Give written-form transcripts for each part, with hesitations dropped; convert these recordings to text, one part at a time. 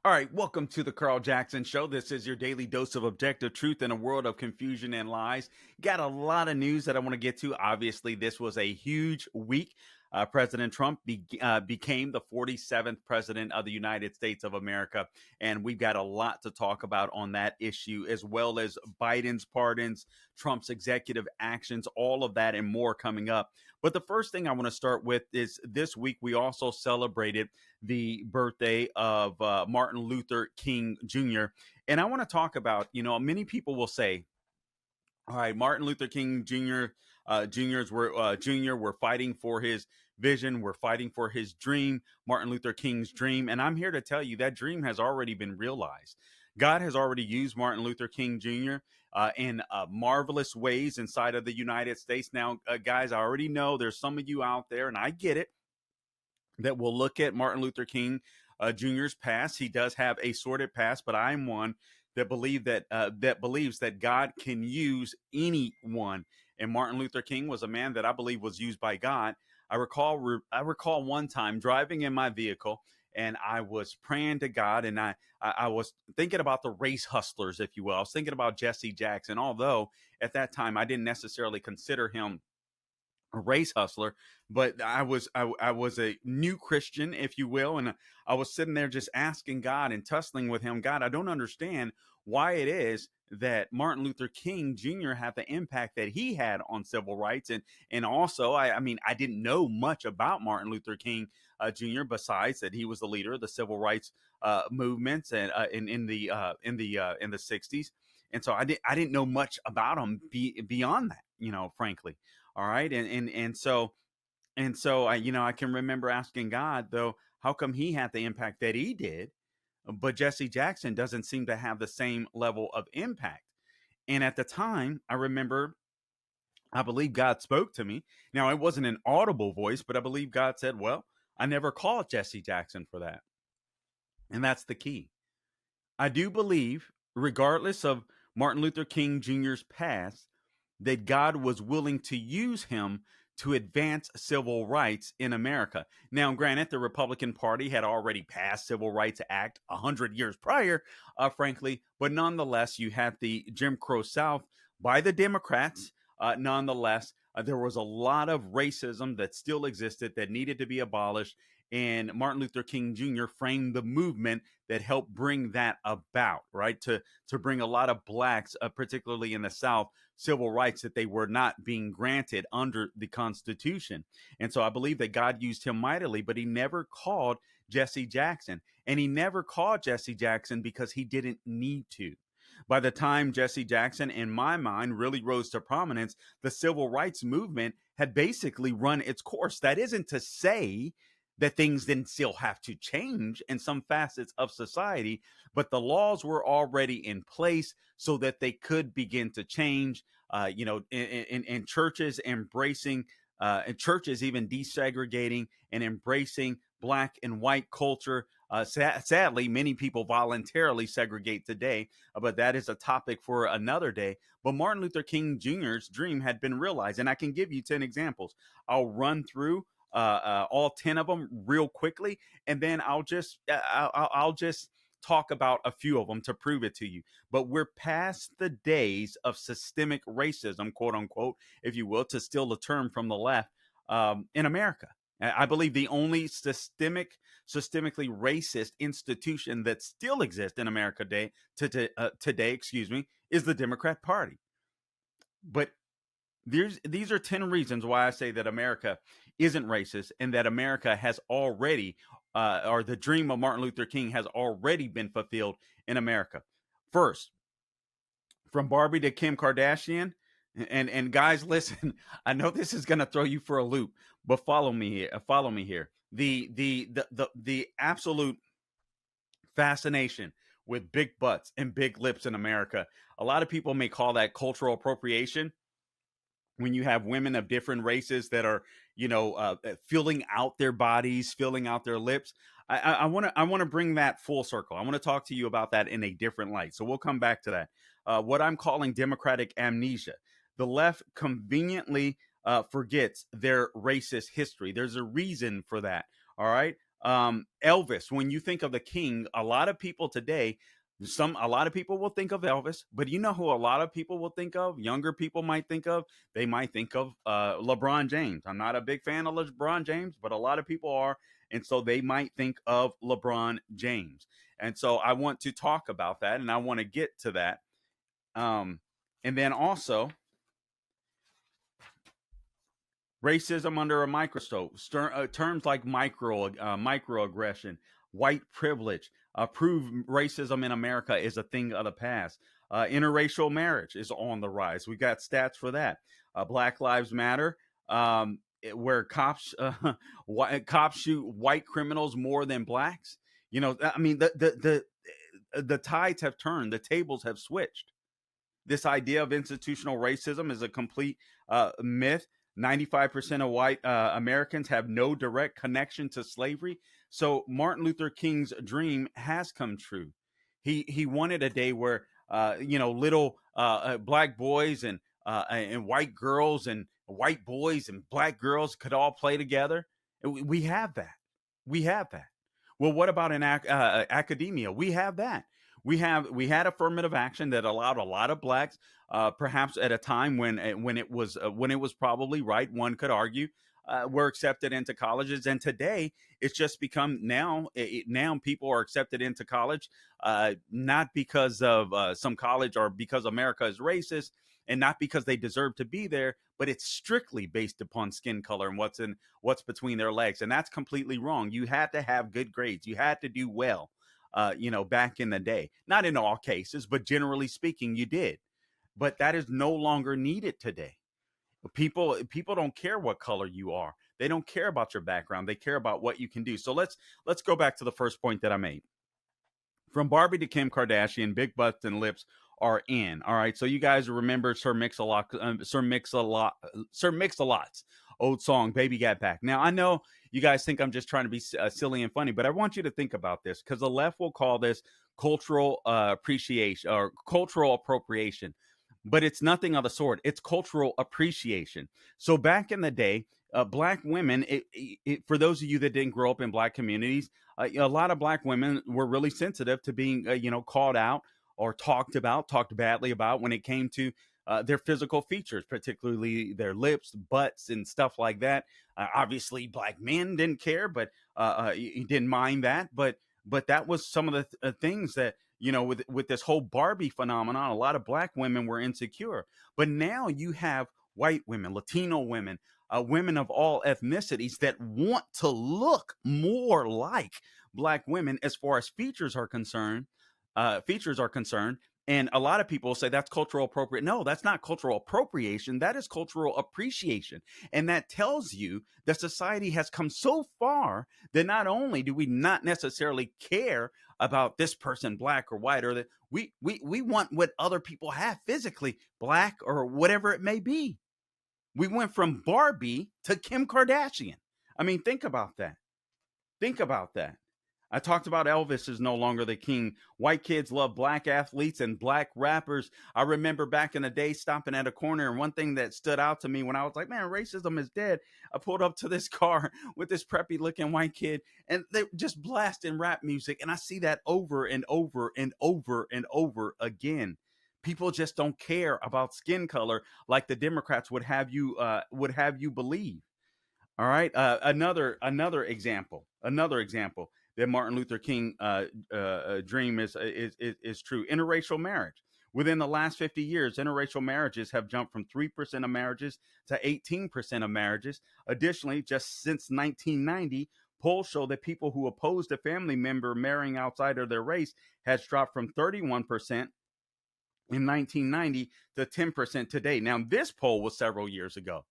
All right, welcome to the Carl Jackson Show. This is your daily dose of objective truth in a world of confusion and lies. Got a lot of news that I want to get to. Obviously, this was a huge week. President Trump became the 47th president of the United States of America. And we've got a lot to talk about on that issue, as well as Biden's pardons, Trump's executive actions, all of that and more coming up. But the first thing I want to start with is this week we also celebrated the birthday of Martin Luther King Jr. And I want to talk about, many people will say, all right, Martin Luther King Jr. Jr. We're fighting for his vision. We're fighting for his dream, Martin Luther King's dream. And I'm here to tell you that dream has already been realized. God has already used Martin Luther King Jr. In marvelous ways inside of the United States. Now, guys, I already know there's some of you out there, and I get it, that will look at Martin Luther King Jr.'s past. He does have a sordid past, but I'm one that believes that God can use anyone. And Martin Luther King was a man that I believe was used by God. I recall one time driving in my vehicle, and I was praying to God, and I was thinking about the race hustlers, if you will. I was thinking about Jesse Jackson, although at that time I didn't necessarily consider him a race hustler, but I was a new Christian, if you will, and I was sitting there just asking God and tussling with him. God, I don't understand why it is that Martin Luther King Jr. had the impact that he had on civil rights, and also I mean I didn't know much about Martin Luther King Jr. besides that he was the leader of the civil rights movements and in the '60s, and so I didn't know much about him beyond that, frankly. All right. And so I can remember asking God, though, how come he had the impact that he did, but Jesse Jackson doesn't seem to have the same level of impact? And at the time, I remember, I believe God spoke to me. Now, it wasn't an audible voice, but I believe God said, well, I never called Jesse Jackson for that. And that's the key. I do believe, regardless of Martin Luther King Jr.'s past, that God was willing to use him to advance civil rights in America. Now, granted, the Republican Party had already passed Civil Rights Act 100 years prior, frankly, but nonetheless, you had the Jim Crow South by the Democrats. Nonetheless, there was a lot of racism that still existed that needed to be abolished. And Martin Luther King Jr. framed the movement that helped bring that about, right? To bring a lot of blacks, particularly in the South, civil rights that they were not being granted under the Constitution. And so I believe that God used him mightily, but he never called Jesse Jackson. And he never called Jesse Jackson because he didn't need to. By the time Jesse Jackson, in my mind, really rose to prominence, the civil rights movement had basically run its course. That isn't to say that things didn't still have to change in some facets of society, but the laws were already in place so that they could begin to change. In churches embracing, and churches even desegregating and embracing black and white culture. Sadly, many people voluntarily segregate today, but that is a topic for another day. But Martin Luther King Jr.'s dream had been realized, and I can give you 10 examples. I'll run through all 10 of them real quickly, and then I'll just talk about a few of them to prove it to you. But we're past the days of systemic racism, quote unquote, if you will, to steal a term from the left, in America. I believe the only systemically racist institution that still exists in America today, excuse me, is the Democrat Party. But these are 10 reasons why I say that America isn't racist, and that America has already, or the dream of Martin Luther King has already been fulfilled in America. First, from Barbie to Kim Kardashian, and guys, listen, I know this is going to throw you for a loop, but follow me here. Follow me here. The absolute fascination with big butts and big lips in America. A lot of people may call that cultural appropriation when you have women of different races that are, filling out their bodies, filling out their lips. I want to bring that full circle. I want to talk to you about that in a different light. So we'll come back to that. What I'm calling democratic amnesia. The left conveniently forgets their racist history. There's a reason for that. All right. Elvis, when you think of the king, a lot of people today, a lot of people will think of Elvis, but you know who a lot of people will think of? Younger people might think of. They might think of LeBron James. I'm not a big fan of LeBron James, but a lot of people are, and so they might think of LeBron James. And so I want to talk about that, and I want to get to that. Um, and then also racism under a microscope. Terms like microaggression, white privilege, prove racism in America is a thing of the past. Interracial marriage is on the rise. We got stats for that. Black Lives Matter, where cops cops shoot white criminals more than blacks. You know, I mean, the tides have turned. The tables have switched. This idea of institutional racism is a complete myth. 95% of white Americans have no direct connection to slavery. So Martin Luther King's dream has come true. He wanted a day where little black boys and white girls and white boys and black girls could all play together. We have that. We have that. Well, what about in academia? We have that. We had affirmative action that allowed a lot of blacks, perhaps at a time when it was probably right. One could argue were accepted into colleges, and today it's just become now people are accepted into college not because of some college or because America is racist, and not because they deserve to be there, but it's strictly based upon skin color and what's between their legs, and that's completely wrong. You had to have good grades. You had to do well back in the day. Not in all cases, but generally speaking, you did. But that is no longer needed today. People don't care what color you are. They don't care about your background. They care about what you can do. So let's go back to the first point that I made. From Barbie to Kim Kardashian, big butts and lips are in. All right. So you guys remember Sir Mix-a-Lot's old song, "Baby Got Back." Now I know you guys think I'm just trying to be silly and funny, but I want you to think about this, because the left will call this cultural appreciation or cultural appropriation, but it's nothing of the sort. It's cultural appreciation. So back in the day, black women, for those of you that didn't grow up in black communities, a lot of black women were really sensitive to being, called out or talked badly about when it came to their physical features, particularly their lips, butts, and stuff like that. Obviously, black men didn't care, but he didn't mind that. But that was some of the things that, with this whole Barbie phenomenon, a lot of black women were insecure. But now you have white women, Latino women, women of all ethnicities that want to look more like black women as far as features are concerned. And a lot of people say that's cultural appropriate. No, that's not cultural appropriation. That is cultural appreciation. And that tells you that society has come so far that not only do we not necessarily care about this person, black or white, or that we want what other people have physically, black or whatever it may be. We went from Barbie to Kim Kardashian. I mean, think about that. Think about that. I talked about Elvis is no longer the king. White kids love black athletes and black rappers. I remember back in the day stopping at a corner, and one thing that stood out to me when I was like, man, racism is dead. I pulled up to this car with this preppy looking white kid, and they just blasting rap music. And I see that over and over and over and over again. People just don't care about skin color like the Democrats would have you believe. All right. Another example that Martin Luther King dream is true. Interracial marriage. Within the last 50 years, interracial marriages have jumped from 3% of marriages to 18% of marriages. Additionally, just since 1990, polls show that people who opposed a family member marrying outside of their race has dropped from 31% in 1990 to 10% today. Now, this poll was several years ago.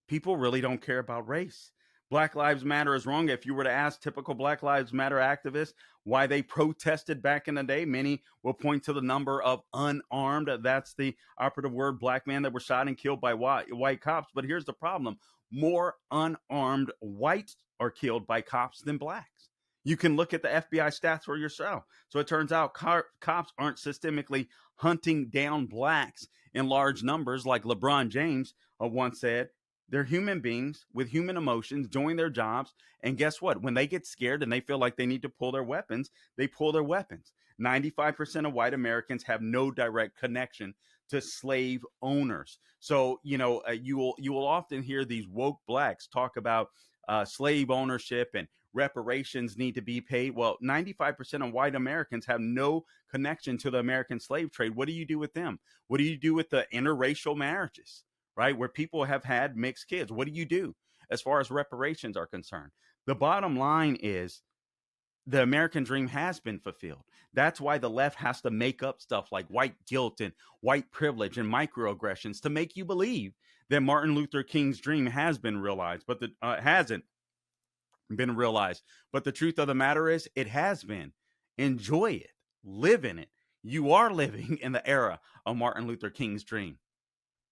People really don't care about race. Black Lives Matter is wrong. If you were to ask typical Black Lives Matter activists why they protested back in the day, many will point to the number of unarmed, that's the operative word, black men that were shot and killed by white cops. But here's the problem. More unarmed whites are killed by cops than blacks. You can look at the FBI stats for yourself. So it turns out cops aren't systemically hunting down blacks in large numbers like LeBron James once said. They're human beings with human emotions doing their jobs. And guess what? When they get scared and they feel like they need to pull their weapons, they pull their weapons. 95% of white Americans have no direct connection to slave owners. So, you will often hear these woke blacks talk about slave ownership and reparations need to be paid. Well, 95% of white Americans have no connection to the American slave trade. What do you do with them? What do you do with the interracial marriages, right? Where people have had mixed kids. What do you do as far as reparations are concerned? The bottom line is the American dream has been fulfilled. That's why the left has to make up stuff like white guilt and white privilege and microaggressions to make you believe that Martin Luther King's dream has been realized, but the hasn't been realized. But the truth of the matter is, it has been. Enjoy it, live in it. You are living in the era of Martin Luther King's dream.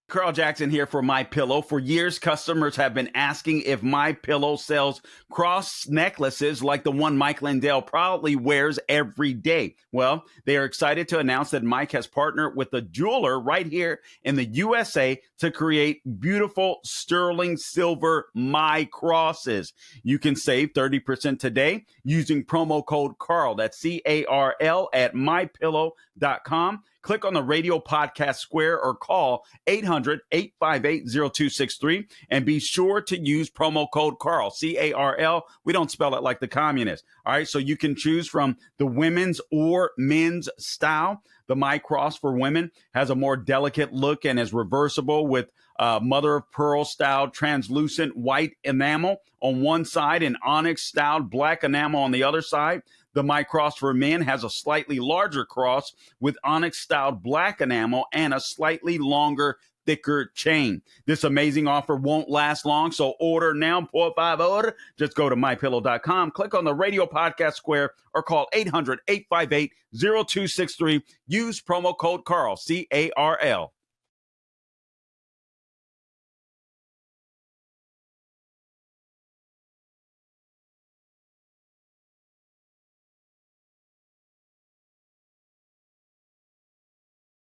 Carl Jackson here for My Pillow. For years, customers have been asking if My Pillow sells cross necklaces like the one Mike Lindell proudly wears every day. Well, they are excited to announce that Mike has partnered with a jeweler right here in the USA to create beautiful sterling silver My Crosses. You can save 30% today using promo code Carl. That's CARL at mypillow.com. Click on the radio podcast square or call 800-858-0263 and be sure to use promo code Carl, CARL. We don't spell it like the communists. All right. So you can choose from the women's or men's style. The My Cross for women has a more delicate look and is reversible with mother of pearl style translucent white enamel on one side and onyx styled black enamel on the other side. The My Cross for men has a slightly larger cross with onyx styled black enamel and a slightly longer, thicker chain. This amazing offer won't last long, so order now, por favor. Just go to mypillow.com, click on the radio podcast square, or call 800-858-0263. Use promo code Carl, CARL.